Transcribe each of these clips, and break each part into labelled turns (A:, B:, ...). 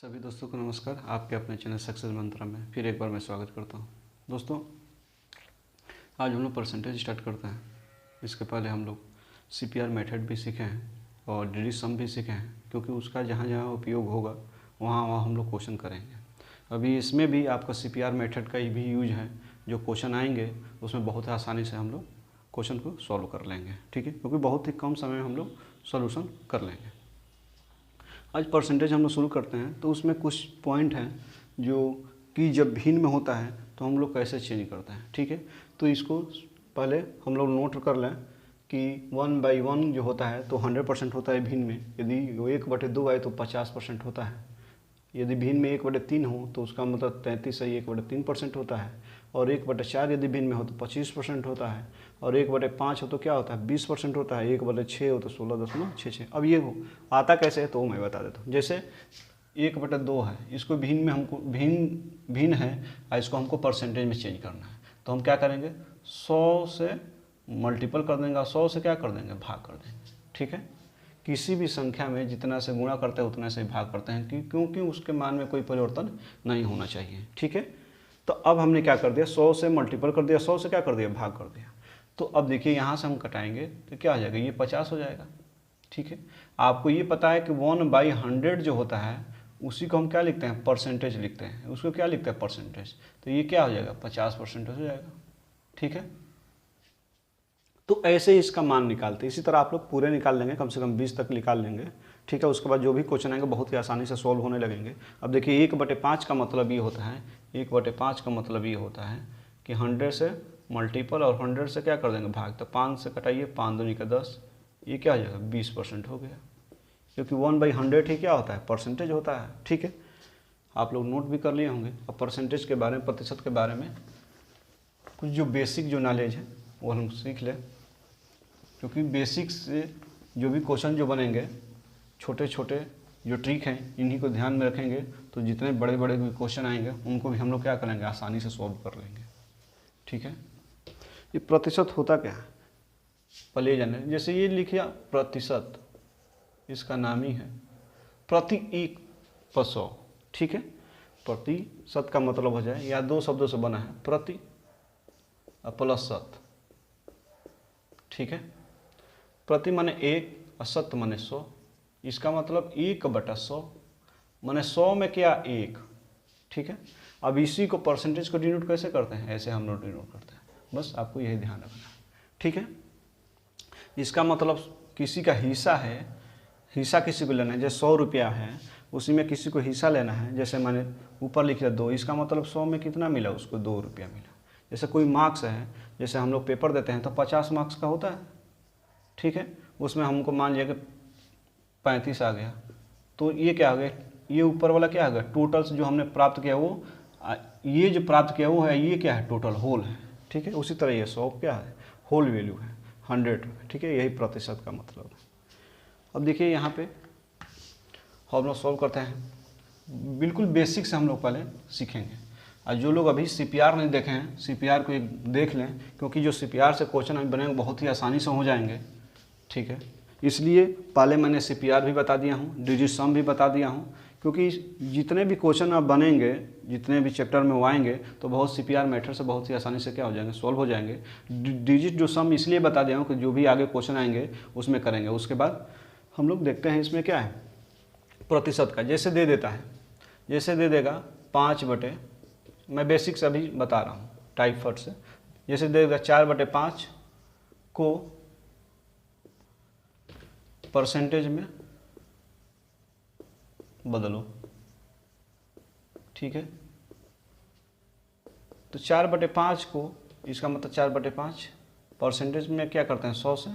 A: सभी दोस्तों को नमस्कार। आपके अपने चैनल सक्सेस मंत्रा में फिर एक बार मैं स्वागत करता हूं। दोस्तों, आज हम लोग परसेंटेज स्टार्ट करते हैं। इसके पहले हम लोग सीपीआर मेथड भी सीखे हैं और डिजिट सम भी सीखे हैं, क्योंकि उसका जहां जहां उपयोग होगा वहां वहां हम लोग क्वेश्चन करेंगे। अभी इसमें भी आपका सीपीआर मेथड का ही भी यूज है। जो क्वेश्चन आएंगे उसमें बहुत आसानी से हम लोग क्वेश्चन को सॉल्व कर लेंगे, ठीक है, क्योंकि बहुत ही कम समय में हम लोग सोल्यूशन कर लेंगे। आज परसेंटेज हम लोग शुरू करते हैं, तो उसमें कुछ पॉइंट हैं जो कि जब भिन्न में होता है तो हम लोग कैसे चेंज करते हैं, ठीक है। तो इसको पहले हम लोग नोट कर लें कि 1/1 जो होता है तो 100% होता है भिन्न में। यदि 1/2 आए तो 50% होता है। यदि भिन्न में 1/3 हो तो उसका मतलब 33 है, 1/3% होता है। और 1/4 यदि भिन्न में हो तो 25% होता है। और 1/5 हो तो क्या होता है, 20% होता है। 1/6 हो तो 16.66। अब ये आता कैसे है तो मैं बता देता हूँ। जैसे 1/2 है, इसको भिन्न में हमको भिन्न है और इसको हमको परसेंटेज में चेंज करना है, तो हम क्या करेंगे, 100 से मल्टीपल कर देंगे और 100 से क्या कर देंगे, भाग कर देंगे, ठीक है। किसी भी संख्या में जितना से गुणा करते हैं उतना से भाग करते हैं, क्योंकि उसके मान में कोई परिवर्तन नहीं होना चाहिए, ठीक है। तो अब हमने क्या कर दिया, 100 से मल्टीपल कर दिया, 100 से क्या कर दिया, भाग कर दिया। तो अब देखिए यहाँ से हम कटाएंगे तो क्या हो जाएगा, ये 50 हो जाएगा, ठीक है। आपको ये पता है कि 1/100 जो होता है उसी को हम क्या लिखते हैं, परसेंटेज लिखते हैं। उसको क्या लिखते हैं, परसेंटेज। तो ये क्या हो जाएगा, 50% हो जाएगा, ठीक है। तो ऐसे ही इसका मान निकालते हैं। इसी तरह आप लोग पूरे निकाल लेंगे, कम से कम 20 तक निकाल लेंगे, ठीक है। उसके बाद जो भी क्वेश्चन आएंगे बहुत ही आसानी से सॉल्व होने लगेंगे। अब देखिए 1/5 का मतलब ये होता है, 1/5 का मतलब ये होता है कि 100 से मल्टीपल और 100 से क्या कर देंगे, भाग। तो 5 से कटाइए, 5 दूनी का 10, ये क्या हो जाएगा, 20% हो गया। क्योंकि 1/100 ही क्या होता है, परसेंटेज होता है, ठीक है। आप लोग नोट भी कर लिए होंगे। अब परसेंटेज के बारे में, प्रतिशत के बारे में कुछ जो बेसिक जो नॉलेज है वो हम सीख लें, क्योंकि बेसिक्स से जो भी क्वेश्चन जो बनेंगे, छोटे छोटे जो ट्रिक हैं इन्हीं को ध्यान में रखेंगे तो जितने बड़े बड़े भी क्वेश्चन आएंगे उनको भी हम लोग क्या करेंगे, आसानी से सॉल्व कर लेंगे, ठीक है। ये प्रतिशत होता क्या है पहले जाने। जैसे ये लिखिए प्रतिशत, इसका नाम ही है प्रति 1/100, ठीक है। प्रतिशत का मतलब हो जाए, या 2 शब्दों से बना है, प्रति प्लस शत, ठीक है। प्रति माने 1 और शत माने 100। इसका मतलब 1/100 माने 100 में क्या, 1, ठीक है। अब इसी को परसेंटेज को डिनोट कैसे करते हैं, ऐसे हम लोग डिनोट करते हैं। बस आपको यही ध्यान रखना है, ठीक है। इसका मतलब किसी का हिस्सा है, हिस्सा किसी को लेना है। जैसे 100 रुपया है, उसी में किसी को हिस्सा लेना है। जैसे मैंने ऊपर लिख दिया 2, इसका मतलब 100 में कितना मिला, उसको 2 रुपया मिला। जैसे कोई मार्क्स है, जैसे हम लोग पेपर देते हैं तो 50 मार्क्स का होता है, ठीक है। उसमें हमको मान लिया कि 35 आ गया, तो ये क्या आ गया, ये ऊपर वाला क्या आ गया, टोटल जो हमने प्राप्त किया वो, ये जो प्राप्त किया वो है, ये क्या है, टोटल होल है, ठीक है। उसी तरह ये 100 क्या है, होल वैल्यू है, 100, ठीक है। यही प्रतिशत का मतलब है। अब देखिए यहाँ पे हम लोग सॉल्व करते हैं। बिल्कुल बेसिक से हम लोग पहले सीखेंगे। और जो लोग अभी सीपीआर नहीं देखे हैं, सीपीआर को एक देख लें, क्योंकि जो सीपीआर से क्वेश्चन अभी बनेंगे बहुत ही आसानी से हो जाएंगे, ठीक है। इसलिए पहले मैंने सीपीआर भी बता दिया हूँ, डिजिट सम भी बता दिया हूँ, क्योंकि जितने भी क्वेश्चन अब बनेंगे, जितने भी चैप्टर में वो आएंगे तो बहुत सीपीआर मेथड से बहुत ही आसानी से क्या हो जाएंगे, सॉल्व हो जाएंगे। डिजिट जो सम इसलिए बता दिया हूँ कि जो भी आगे क्वेश्चन आएंगे उसमें करेंगे। उसके बाद हम लोग देखते हैं इसमें क्या है, प्रतिशत का। जैसे दे देता है, जैसे दे देगा 5 मैं बेसिक से अभी बता रहा हूँ टाइप फर्ट से। जैसे दे देगा 4/5 को परसेंटेज में बदलो, ठीक है। तो 4/5 को, इसका मतलब 4/5 परसेंटेज में क्या करते हैं, 100 से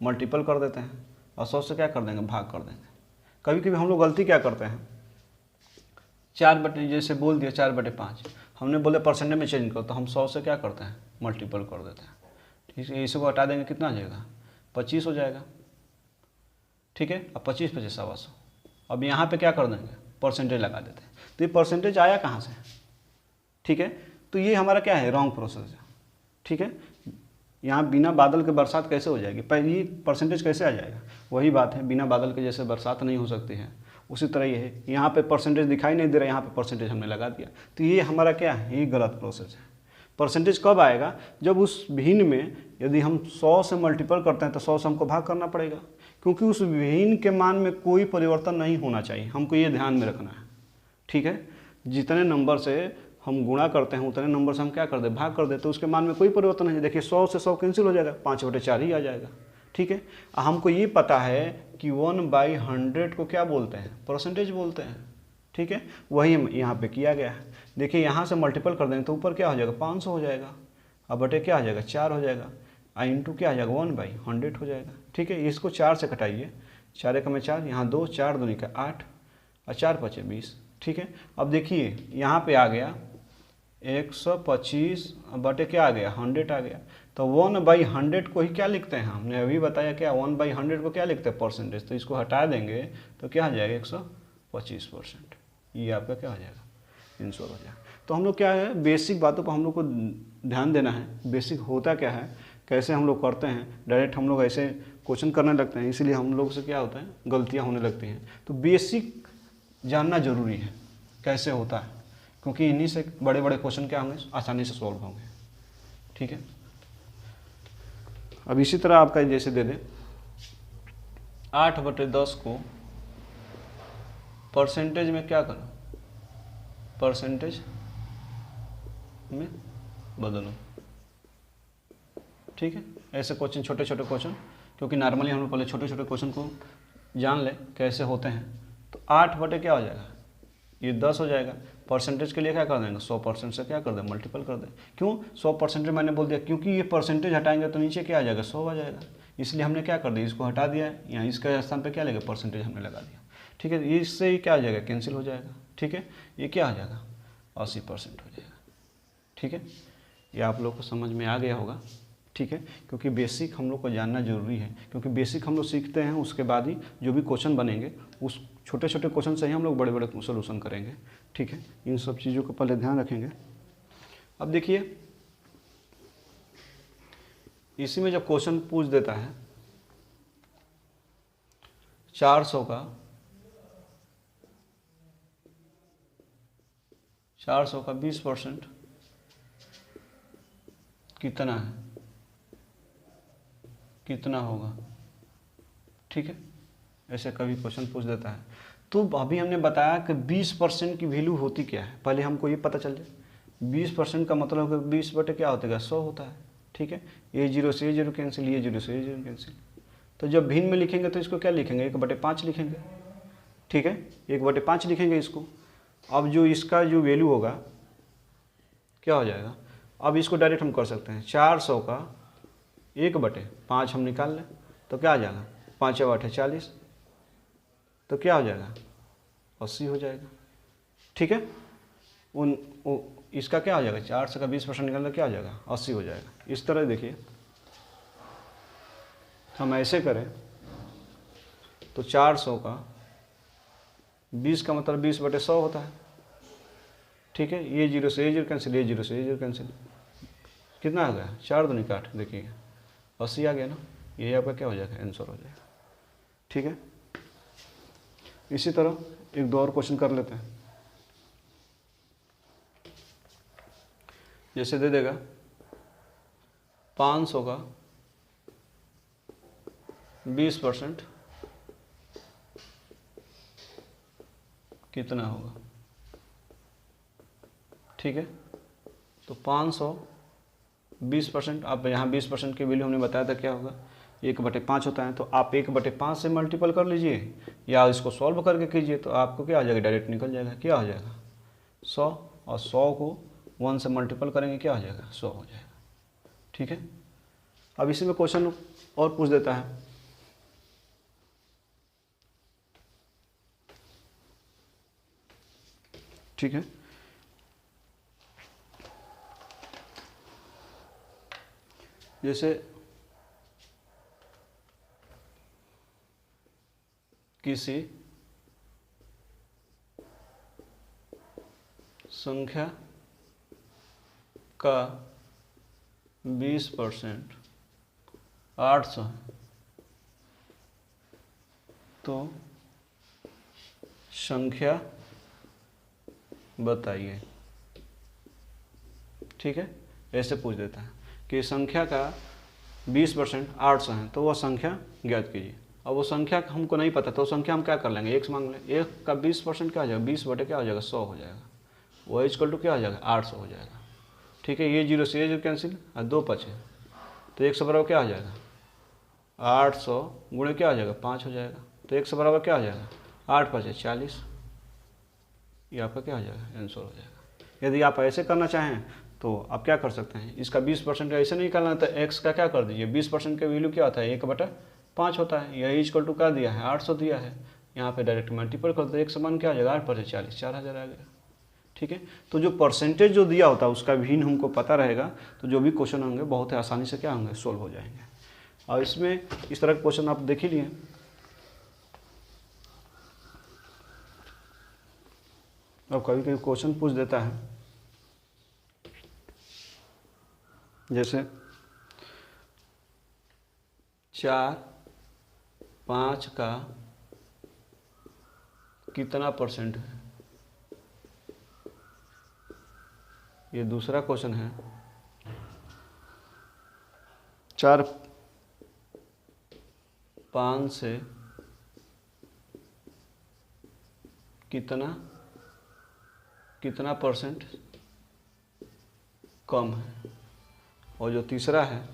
A: मल्टीपल कर देते हैं और 100 से क्या कर देंगे, भाग कर देंगे। कभी कभी हम लोग गलती क्या करते हैं, जैसे बोल दिया 4/5, हमने बोले परसेंटेज में चेंज करो, तो हम 100 से क्या करते हैं, मल्टीपल कर देते हैं, ठीक है। इसी को हटा देंगे, कितना आ जाएगा, 25 हो जाएगा, ठीक है। अब 25 25 100। अब यहाँ पे क्या कर देंगे, परसेंटेज लगा देते हैं। तो ये परसेंटेज आया कहाँ से, ठीक है। तो ये हमारा क्या है, रॉन्ग प्रोसेस है, ठीक है। यहाँ बिना बादल के बरसात कैसे हो जाएगी, पहले ये परसेंटेज कैसे आ जाएगा, वही बात है, बिना बादल के जैसे बरसात नहीं हो सकती है, उसी तरह ये है, यहाँ पे परसेंटेज दिखाई नहीं दे रहा, यहाँ पे परसेंटेज हमने लगा दिया, तो ये हमारा क्या है, ये गलत प्रोसेस है। परसेंटेज कब आएगा, जब उस भिन्न में यदि हम 100 से मल्टीपल करते हैं तो 100 से हमको भाग करना पड़ेगा, क्योंकि उस भिन्न के मान में कोई परिवर्तन नहीं होना चाहिए, हमको ये ध्यान में रखना है। ठीक है, जितने नंबर से हम गुणा करते हैं उतने नंबर से हम क्या कर दे, भाग कर दे, तो उसके मान में कोई परिवर्तन नहीं। देखिए 100 से 100 कैंसिल हो जाएगा, 5/4 ही आ जाएगा। ठीक है, हमको ये पता है कि 1/100 को क्या बोलते हैं, परसेंटेज बोलते हैं। ठीक है, वही यहाँ पे किया गया है। देखिए यहाँ से मल्टीपल कर देंगे तो ऊपर क्या हो जाएगा, 500 हो जाएगा, अब बटे क्या हो जाएगा, 4 हो जाएगा, इंटू क्या आ जाएगा, 1/100 हो जाएगा। ठीक है, इसको 4 से कटाइए, 4 एकम 4, यहाँ 2, 4 दूनी का 8 और 4 पचे 20। ठीक है, अब देखिए यहाँ पे आ गया 125 बटे क्या आ गया, 100 आ गया। तो 1/100 को ही क्या लिखते हैं, हमने अभी बताया क्या, 1/100 को क्या लिखते हैं, परसेंटेज। तो इसको हटा देंगे तो क्या हो जाएगा, 125%। ये आपका क्या हो जाएगा, आंसर हो जाएगा। तो हम लोग क्या है, बेसिक बातों पर हम लोग को ध्यान देना है। बेसिक होता क्या है, कैसे हम लोग करते हैं, डायरेक्ट हम लोग ऐसे क्वेश्चन करने लगते हैं, इसीलिए हम लोग से क्या होता है, गलतियाँ होने लगती हैं। तो बेसिक जानना जरूरी है कैसे होता है, क्योंकि इन्हीं से बड़े बड़े क्वेश्चन क्या होंगे, आसानी से सॉल्व होंगे। ठीक है, अब इसी तरह आपका जैसे दे दें 8/10 को परसेंटेज में क्या करो, परसेंटेज में बदलो। ठीक है, ऐसे क्वेश्चन, छोटे छोटे क्वेश्चन, क्योंकि नॉर्मली हम लोग पहले छोटे छोटे क्वेश्चन को जान ले कैसे होते हैं। तो 8 बटे क्या हो जाएगा, ये 10 हो जाएगा। परसेंटेज के लिए क्या कर देंगे, 100% से क्या कर दें, मल्टीपल कर दें। क्यों 100% मैंने बोल दिया, क्योंकि ये परसेंटेज हटाएंगे तो नीचे क्या आ जाएगा, 100 आ जाएगा, इसलिए हमने क्या कर दिया, इसको हटा दिया, यहाँ इसके स्थान पे क्या लेगा, परसेंटेज हमने लगा दिया। ठीक है, इससे ही क्या आ जाएगा, कैंसिल हो जाएगा। ठीक है, ये क्या आ जाएगा, 80% हो जाएगा। ठीक है, ये आप लोग को समझ में आ गया होगा। ठीक है, क्योंकि बेसिक हम लोग को जानना जरूरी है, क्योंकि बेसिक हम लोग सीखते हैं, उसके बाद ही जो भी क्वेश्चन बनेंगे उस छोटे छोटे क्वेश्चन से ही हम लोग बड़े बड़े सोल्यूशन करेंगे। ठीक है, इन सब चीज़ों को पहले ध्यान रखेंगे। अब देखिए इसी में जब क्वेश्चन पूछ देता है 400 का 20% कितना है, कितना होगा। ठीक है, ऐसे कभी क्वेश्चन पूछ देता है, तो अभी हमने बताया कि 20% की वैल्यू होती क्या है, पहले हमको ये पता चल जाए। 20% का मतलब है 20 बटे क्या होता है, 100 होता है। ठीक है, ये 0 से ये 0 कैंसिल, ये 0 से ये 0 कैंसिल। तो जब भिन्न में लिखेंगे तो इसको क्या लिखेंगे, 1/5 लिखेंगे। ठीक है, 1/5 लिखेंगे इसको। अब जो इसका जो वैल्यू होगा क्या हो जाएगा, अब इसको डायरेक्ट हम कर सकते हैं, 400 का 1/5 हम निकाल लें तो क्या आ जाएगा, 5/8 40, तो क्या हो जाएगा, 80 हो जाएगा। ठीक है, इसका क्या हो जाएगा, 400 का 20% निकालना क्या हो जाएगा, 80 हो जाएगा। इस तरह देखिए हम ऐसे करें तो 400 का 20 का मतलब 20/100 होता है। ठीक है, ये 0 से ये 0 कैंसिल, ये 0 से ये 0 कैंसिल, कितना आ गया, 4 दूनी 8, देखिए 80 आ गया ना, यही आपका क्या हो जाएगा, आंसर हो जाएगा। ठीक है, इसी तरह एक दो और क्वेश्चन कर लेते हैं। जैसे दे देगा 500 का 20% कितना होगा। ठीक है, तो 500 20%, आप यहाँ 20% की वैल्यू हमने बताया था क्या होगा, 1/5 होता है। तो आप 1/5 से मल्टीपल कर लीजिए या इसको सॉल्व करके कीजिए, तो आपको क्या आ जाएगा, डायरेक्ट निकल जाएगा, क्या हो जाएगा 100, और 100 को 1 से मल्टीपल करेंगे क्या हो जाएगा, 100 हो जाएगा। ठीक है, अब इसी में क्वेश्चन और पूछ देता है, ठीक है, जैसे किसी संख्या का 20% 800 है, तो संख्या बताइए। ठीक है, ऐसे पूछ देता है कि संख्या का 20% 800 है, तो वह संख्या ज्ञात कीजिए। अब वो संख्या हमको नहीं पता, तो संख्या हम क्या कर लेंगे, एक मांग लें। एक का 20% क्या हो जाएगा, 20 बटे क्या हो जाएगा, 100 हो जाएगा। वो इक्वल टू क्या हो जाएगा, 800 हो जाएगा। ठीक है, ये 0 से ये 0 कैंसिल और 2 बचे, तो 100 बराबर क्या हो जाएगा, 800 गुणे क्या हो जाएगा, 5 हो जाएगा। तो 100 बराबर क्या हो जाएगा, 8 5 40। ये आपका क्या हो जाएगा, आंसर हो जाएगा। यदि आप ऐसे करना चाहें तो आप क्या कर सकते हैं, इसका 20% ऐसे नहीं करना, तो x का क्या कर दीजिए, 20% का वैल्यू क्या होता है, 1/5 होता है। यही इक्वल टू क्या दिया है, 800 दिया है। यहाँ पे डायरेक्ट मल्टीपल कर दो, एक समान क्या हो जाएगा, 8 5 40, 4000 आ गया। ठीक है, तो जो परसेंटेज जो दिया होता है उसका भिन्न हमको पता रहेगा, तो जो भी क्वेश्चन होंगे बहुत ही आसानी से क्या होंगे, सोल्व हो जाएंगे। और इसमें इस तरह के क्वेश्चन आप देख ही लिए। अब कभी कभी क्वेश्चन पूछ देता है, जैसे 4 5 का कितना परसेंट है। ये दूसरा क्वेश्चन है, 4 5 से कितना परसेंट कम है। और जो तीसरा है,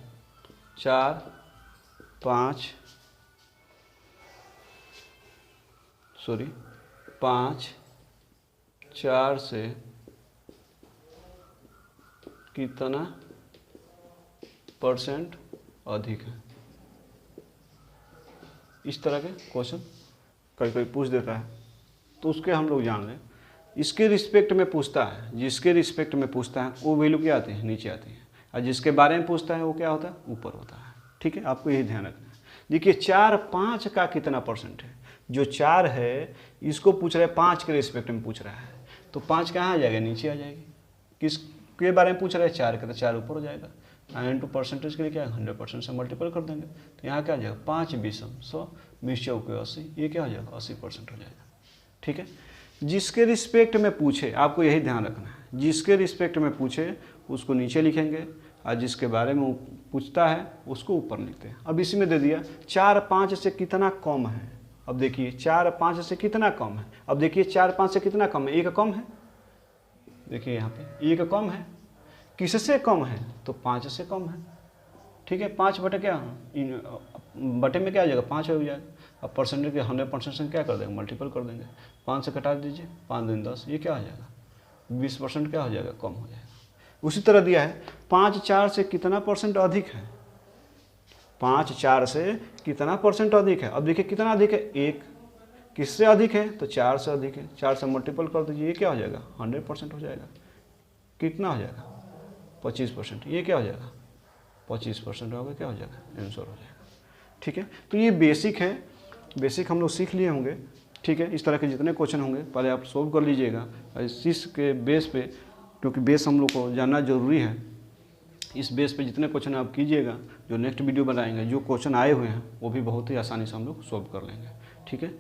A: 4 5 4 से कितना परसेंट अधिक है। इस तरह के क्वेश्चन कभी कभी पूछ देता है, तो उसके हम लोग जान लें। इसके रिस्पेक्ट में पूछता है, जिसके रिस्पेक्ट में पूछता है वो वैल्यू क्या आती है, नीचे आती है, और जिसके बारे में पूछता है वो क्या होता है, ऊपर होता है। ठीक है, आपको यही ध्यान रखना है। देखिए 4 5 का कितना परसेंट है, जो 4 है इसको पूछ रहा है, 5 के रिस्पेक्ट में पूछ रहा है, तो 5 कहाँ आ जाएगा, नीचे आ जाएगी। किसके बारे में पूछ रहा है, 4 का, तो 4 ऊपर हो जाएगा। 9 परसेंटेज के लिए क्या है, 100% से मल्टीपल कर देंगे, तो यहाँ क्या आ जाएगा, 5 20 100 20 चौके 80, ये क्या हो जाएगा, 80% हो जाएगा। ठीक है, जिसके रिस्पेक्ट में पूछे, आपको यही ध्यान रखना है, जिसके रिस्पेक्ट में पूछे उसको नीचे लिखेंगे, और जिसके बारे में पूछता है उसको ऊपर लिखते हैं। अब इसी में दे दिया 4 5 से कितना कम है। अब देखिए 4 5 से कितना कम है, अब देखिए 4 5 से कितना कम है, 1 कम है। देखिए यहाँ पे 1 कम है, किससे कम है, तो 5 से कम है। ठीक है, 5 बटे क्या, बटे में क्या आ जाएगा, 5 हो जाएगा। अब परसेंटेज के 100% से क्या कर देंगे, मल्टीपल कर देंगे। 5 से घटा दीजिए, 5 दूनी 10, ये क्या हो जाएगा, 20% क्या हो जाएगा, कम हो जाएगा। उसी तरह दिया है 5 4 से कितना परसेंट अधिक है, 5 4 से कितना परसेंट अधिक है। अब देखिए कितना अधिक है, 1, किससे अधिक है, तो 4 से अधिक है। 4 से मल्टीपल कर दीजिए, ये क्या हो जाएगा, 100% हो जाएगा। कितना हो जाएगा, 25%, ये क्या हो जाएगा, 25% होगा, क्या हो जाएगा, आंसर हो जाएगा। ठीक है, तो ये बेसिक है, बेसिक हम लोग सीख लिए होंगे। ठीक है, इस तरह के जितने क्वेश्चन होंगे पहले आप सोल्व कर लीजिएगा, इस के बेस पे, क्योंकि बेस हम लोग को जानना जरूरी है। इस बेस पे जितने क्वेश्चन आप कीजिएगा, जो नेक्स्ट वीडियो बनाएंगे, जो क्वेश्चन आए हुए हैं वो भी बहुत ही आसानी से हम लोग सोल्व कर लेंगे। ठीक है,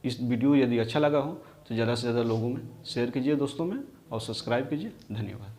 A: इस वीडियो यदि अच्छा लगा हो तो ज़्यादा से ज़्यादा लोगों में शेयर कीजिए, दोस्तों में, और सब्सक्राइब कीजिए। धन्यवाद।